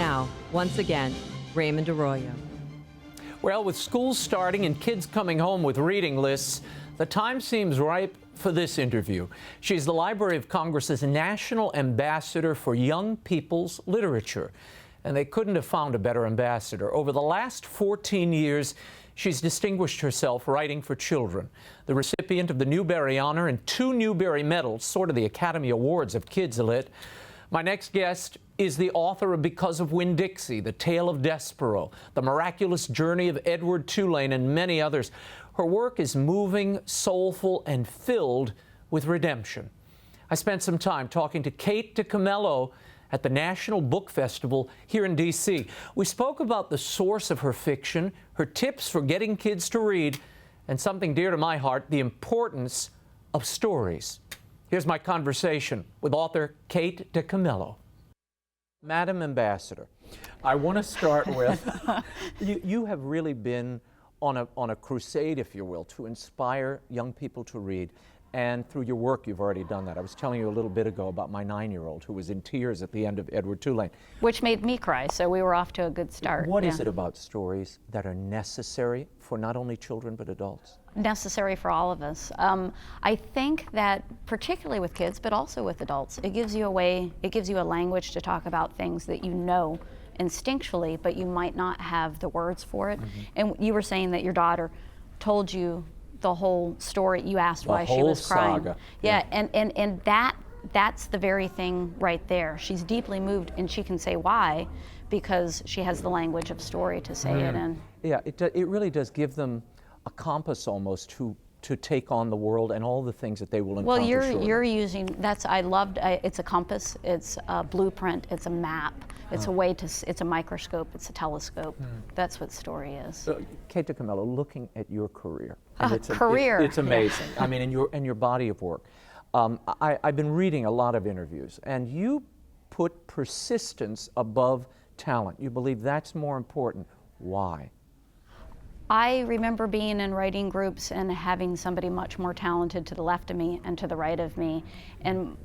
Now, once again, Raymond Arroyo. Well, with schools starting and kids coming home with reading lists, the time seems ripe for this interview. She's the Library of Congress's National Ambassador for Young People's Literature, and they couldn't have found a better ambassador. Over the last 14 years, she's distinguished herself writing for children. The recipient of the Newberry Honor and 2 Newberry Medals, sort of the Academy Awards of kids lit. My next guest is the author of Because of Winn-Dixie, The Tale of Despero, The Miraculous Journey of Edward Tulane, and many others. Her work is moving, soulful, and filled with redemption. I spent some time talking to Kate DiCamillo at the National Book Festival here in D.C. We spoke about the source of her fiction, her tips for getting kids to read, and something dear to my heart, the importance of stories. Here's my conversation with author Kate DiCamillo. Madam Ambassador, I want to start with, you have really been on a crusade, if you will, to inspire young people to read. And through your work, you've already done that. I was telling you a little bit ago about my 9-year-old who was in tears at the end of Edward Tulane. Which made me cry, so we were off to a good start. What is it about stories that are necessary for not only children but adults? Necessary for all of us. I think that particularly with kids, but also with adults, it gives you a way, it gives you a language to talk about things that you know instinctually, but you might not have the words for it. Mm-hmm. And you were saying that your daughter told you the whole story. You asked why she was crying. Saga. Yeah, and that's the very thing right there. She's deeply moved, and she can say why, because she has the language of story to say it in. Yeah, it really does give them a compass almost to take on the world and all the things that they will encounter. Well, you're using, I loved, it's a compass, it's a blueprint, it's a map, it's a way to, it's a microscope, it's a telescope. That's what story is. So, Kate DiCamillo, looking at your career. It's amazing. Yeah. I mean, and your body of work. I've been reading a lot of interviews, and you put persistence above talent. You believe that's more important. Why? I remember being in writing groups and having somebody much more talented to the left of me and to the right of me. And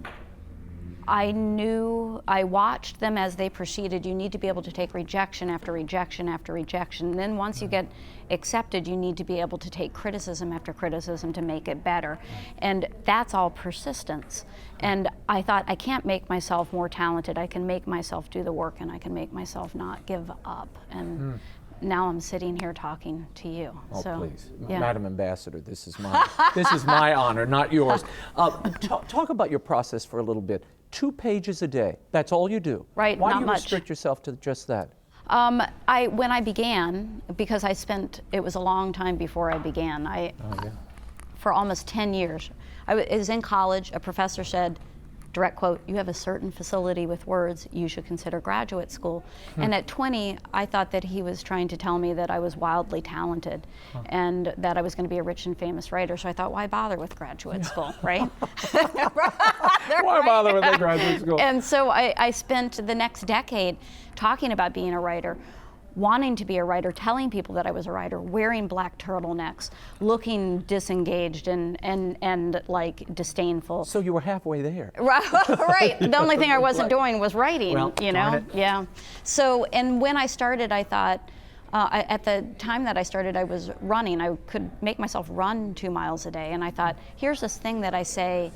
I watched them as they proceeded. You need to be able to take rejection after rejection after rejection. And then once you get accepted, you need to be able to take criticism after criticism to make it better. And that's all persistence. And I thought, I can't make myself more talented. I can make myself do the work, and I can make myself not give up. And now I'm sitting here talking to you. Oh, so, please. Yeah. Madam Ambassador, this is my honor, not yours. Talk about your process for a little bit. 2 pages a day, that's all you do. Right, Why not do you much. restrict yourself to just that? When I began, because it was a long time before I began. For almost 10 years. I was in college, a professor said, direct quote, "You have a certain facility with words, you should consider graduate school." And at 20, I thought that he was trying to tell me that I was wildly talented and that I was going to be a rich and famous writer. So I thought, why bother with graduate school, right? Why bother with the graduate school? And so I spent the next decade talking about being a writer, wanting to be a writer, telling people that I was a writer, wearing black turtlenecks, looking disengaged and like disdainful. So you were halfway there. Right. The only thing I wasn't doing was writing, well, you know? Yeah. So, and when I started, I thought, at the time that I started, I was running. I could make myself run 2 miles a day. And I thought, here's this thing that I say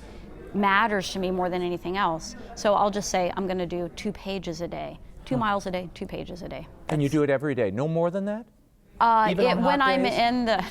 matters to me more than anything else. So I'll just say, I'm going to do 2 pages a day. 2 miles a day, 2 pages a day. And you do it every day? No more than that? When I'm in the,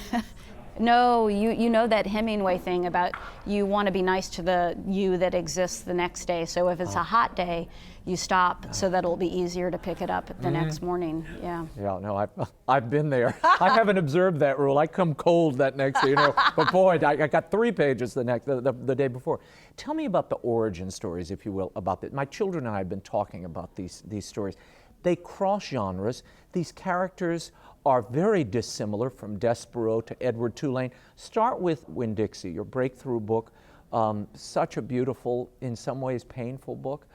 no, you know that Hemingway thing about you want to be nice to the you that exists the next day. So if it's a hot day, you stop so that it'll be easier to pick it up the next morning. Yeah. Yeah, no, I've been there. I haven't observed that rule. I come cold that next day, you know. But boy, I got 3 pages the day before. Tell me about the origin stories, if you will, about that. My children and I have been talking about these stories. They cross genres. These characters are very dissimilar from Despero to Edward Tulane. Start with Winn-Dixie, your breakthrough book. Such a beautiful, in some ways painful book.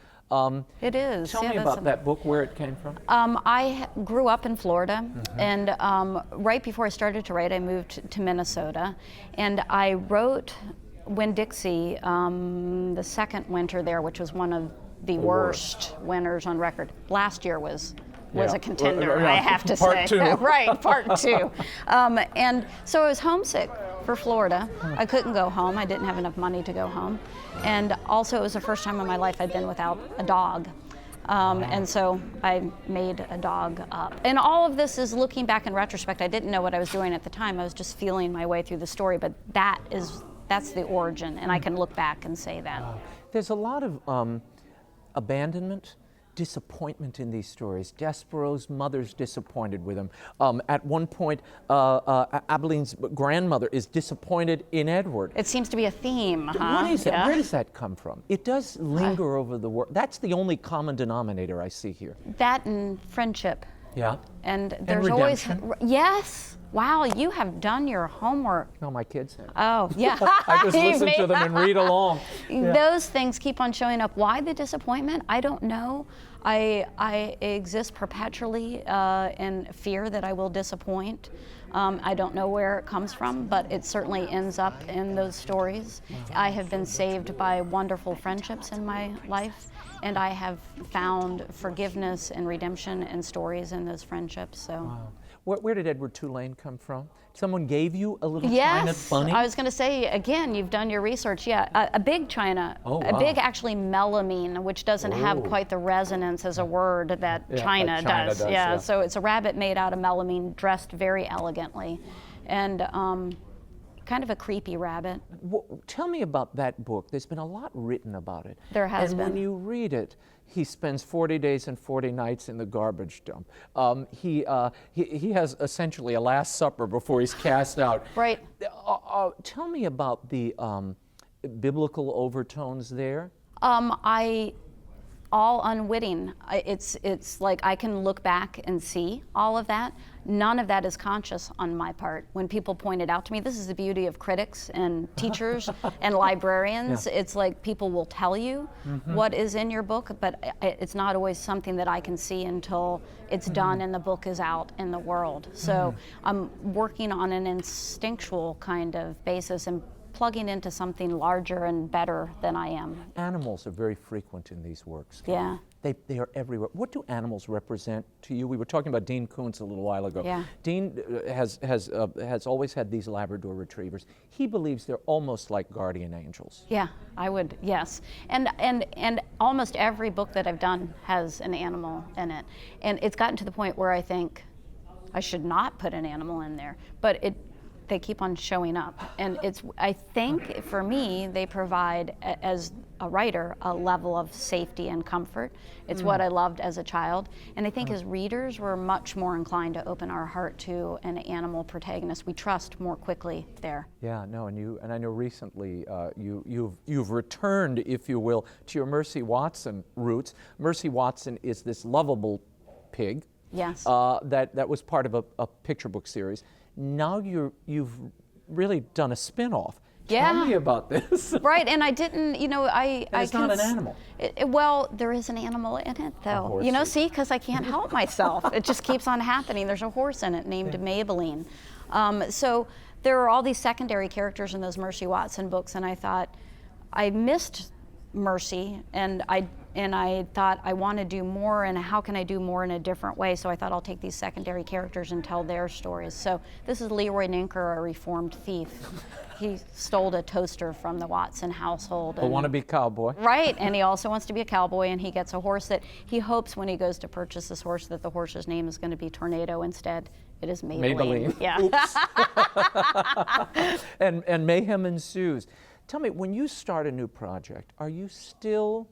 It is. Tell me about that book, where it came from. I grew up in Florida, and right before I started to write, I moved to Minnesota, and I wrote Winn-Dixie the second winter there, which was one of the worst winters on record. Last year was was a contender, Yeah. I have to Part say. two. Right, part two. And so I was homesick for Florida. I couldn't go home. I didn't have enough money to go home. And also it was the first time in my life I'd been without a dog. And so I made a dog up. And all of this is looking back in retrospect. I didn't know what I was doing at the time. I was just feeling my way through the story, but that's the origin, and I can look back and say that. There's a lot of abandonment, disappointment in these stories. Despero's mother's disappointed with him. At one point, Abeline's grandmother is disappointed in Edward. It seems to be a theme, huh? What is that? Yeah. Where does that come from? It does linger over the word. That's the only common denominator I see here. That and friendship. Yeah. And there's always, redemption. yes. Wow, you have done your homework. No, my kids. Oh, yeah. I just listen to them and read along. Yeah. Those things keep on showing up. Why the disappointment? I don't know. I exist perpetually in fear that I will disappoint. I don't know where it comes from, but it certainly ends up in those stories. I have been saved by wonderful friendships in my life, and I have found forgiveness and redemption in stories in those friendships. So. Wow. Where did Edward Tulane come from? Someone gave you a little China Yes, bunny? I was going to say, again, you've done your research. Yeah, a big China, Oh, a wow. big actually melamine, which doesn't have Ooh. quite the resonance as a word that Yeah, China, like China does. does, Yeah, yeah. so it's a rabbit made out of melamine, dressed very elegantly, and kind of a creepy rabbit. Tell me about that book. There's been a lot written about it. There has and been. when you read it, he spends 40 days and 40 nights in the garbage dump. He has essentially a last supper before he's cast out. Right. Tell me about the biblical overtones there. All unwitting. It's like I can look back and see all of that. None of that is conscious on my part. When people point it out to me, this is the beauty of critics and teachers and librarians. Yeah. It's like people will tell you what is in your book, but it's not always something that I can see until it's done and the book is out in the world. So I'm working on an instinctual kind of basis and plugging into something larger and better than I am. Animals are very frequent in these works. Yeah. They are everywhere. What do animals represent to you? We were talking about Dean Koontz a little while ago. Yeah. Dean has always had these Labrador retrievers. He believes they're almost like guardian angels. Yeah, I would, yes. And almost every book that I've done has an animal in it. And it's gotten to the point where I think I should not put an animal in there, but they keep on showing up. And I think for me, they provide, as a writer, a level of safety and comfort. It's what I loved as a child. And I think as readers, we're much more inclined to open our heart to an animal protagonist. We trust more quickly there. Yeah, no, and I know recently you've returned, if you will, to your Mercy Watson roots. Mercy Watson is this lovable pig. Yes. That was part of a picture book series. Now you've really done a spin-off. Yeah. Tell me about this. Right, and I didn't, It's not an animal. Well, there is an animal in it, though. horse. See, because I can't help myself. It just keeps on happening. There's a horse in it named Maybelline. So there are all these secondary characters in those Mercy Watson books, and I thought I missed Mercy, and I thought I want to do more, and how can I do more in a different way? So I thought I'll take these secondary characters and tell their stories. So this is Leroy Ninker, a reformed thief. He stole a toaster from the Watson household. A wannabe cowboy. Right, and he also wants to be a cowboy, and he gets a horse that he hopes when he goes to purchase this horse that the horse's name is going to be Tornado. Instead, it is Maybelline. Maybelline. Yeah. Oops. and mayhem ensues. Tell me, when you start a new project, are you still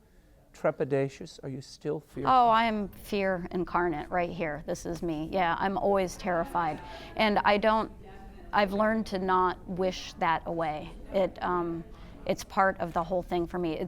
trepidatious? Are you still fearful? Oh, I am fear incarnate right here. This is me. Yeah, I'm always terrified. And I've learned to not wish that away. It's part of the whole thing for me.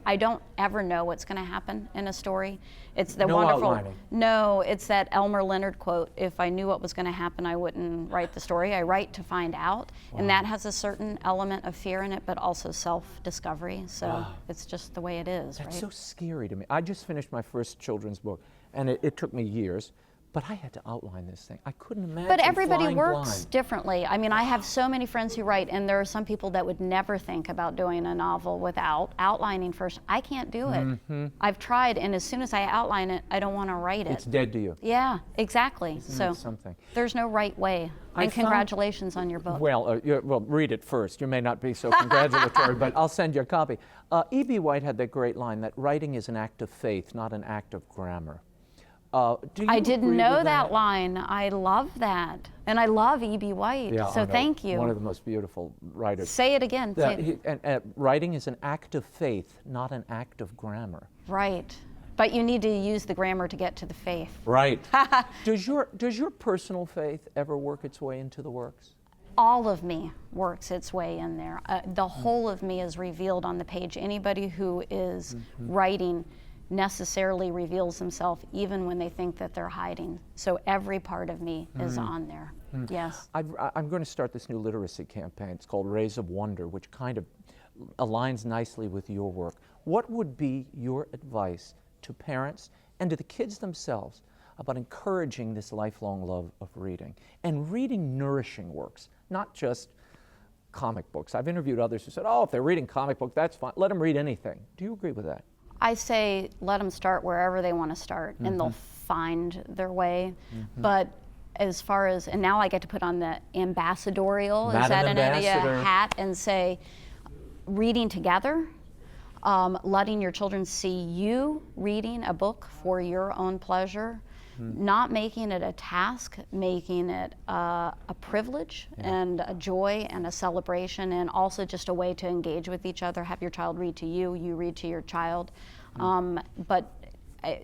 I don't ever know what's going to happen in a story. It's the wonderful. Outlining. No, it's that Elmer Leonard quote, if I knew what was going to happen, I wouldn't write the story. I write to find out. Wow. And that has a certain element of fear in it, but also self-discovery. So it's just the way it is. That's right? so scary to me. I just finished my first children's book, and it took me years, But I had to outline this thing. I couldn't imagine. But everybody flying works blind. differently. I mean, I have so many friends who write, and there are some people that would never think about doing a novel without outlining first. I can't do it. I've tried, and as soon as I outline it, I don't want to write it. It's dead to you. Yeah, exactly. Isn't So that something? there's no right way. And congratulations on your book. Well, well, read it first. You may not be so congratulatory, but I'll send you a copy. E.B. White had that great line that writing is an act of faith, not an act of grammar. Do you I didn't agree know with that line. I love that. And I love E.B. White, Yeah, so I know. thank you. One of the most beautiful writers. Say it again. Say it. Writing is an act of faith, not an act of grammar. Right. But you need to use the grammar to get to the faith. Right. Does your personal faith ever work its way into the works? All of me works its way in there. The whole of me is revealed on the page. Anybody who is writing necessarily reveals himself even when they think that they're hiding. So every part of me is on there. Yes. I'm going to start this new literacy campaign. It's called Rays of Wonder, which kind of aligns nicely with your work. What would be your advice to parents and to the kids themselves about encouraging this lifelong love of reading and reading nourishing works, not just comic books? I've interviewed others who said, oh, if they're reading comic book, that's fine. Let them read anything. Do you agree with that? I say let them start wherever they want to start, and they'll find their way. But as far as, and now I get to put on the ambassadorial, is that an idea, hat, and say, reading together, letting your children see you reading a book for your own pleasure, not making it a task, making it a privilege and a joy and a celebration, and also just a way to engage with each other. Have your child read to you, you read to your child. But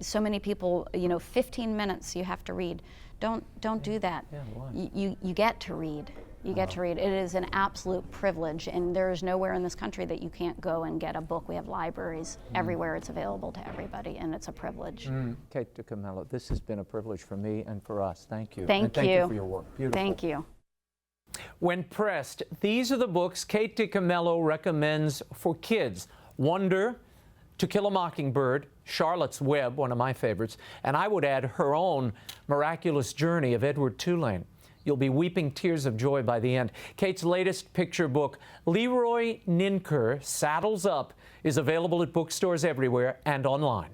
so many people, 15 minutes you have to read. Don't do that. Yeah, why? You get to read. You get to read. It is an absolute privilege, and there is nowhere in this country that you can't go and get a book. We have libraries everywhere. It's available to everybody, and it's a privilege. Kate DiCamillo, this has been a privilege for me and for us. Thank you. Thank and you. Thank you for your work. Beautiful. Thank you. When pressed, these are the books Kate DiCamillo recommends for kids. Wonder, To Kill a Mockingbird, Charlotte's Web, one of my favorites, and I would add her own Miraculous Journey of Edward Tulane. You'll be weeping tears of joy by the end. Kate's latest picture book, Leroy Ninker Saddles Up, is available at bookstores everywhere and online.